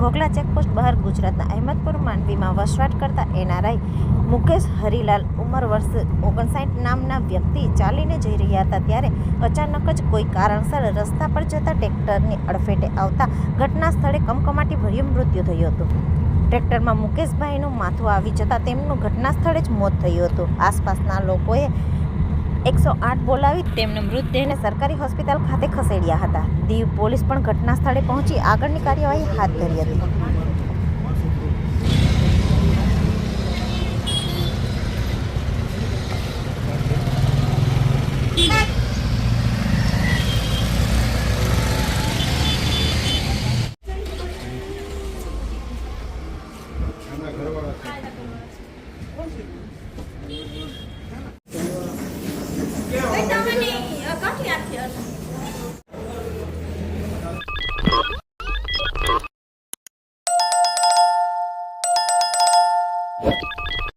Ghoghla checkpost બહાર ગુજરાતના અહેમદપુર માંડવીમાં વસવાટ કરતા NRI મુકેશ હરિલાલ ઉંમર વર્ષ 59 નામના વ્યક્તિ ચાલીને જઈ રહ્યા હતા ત્યારે અચાનક જ કોઈ કારણસર રસ્તા પર જતા ટ્રેક્ટરની અડફેટે આવતા ઘટના સ્થળે કમકમાટી ભર્યું મૃત્યુ થયું હતું। ટ્રેક્ટરમાં મુકેશભાઈનું માથું આવી જતાં તેમનું ઘટના સ્થળે જ મોત થયું હતું। આસપાસના લોકોએ 108 બોલાવી તેમના મૃતદેહને સરકારી હોસ્પિટલ ખાતે ખસેડ્યા હતા। દીવ પોલીસ પણ ઘટના સ્થળે પહોંચી આગળની કાર્યવાહી હાથ ધરી હતી। What?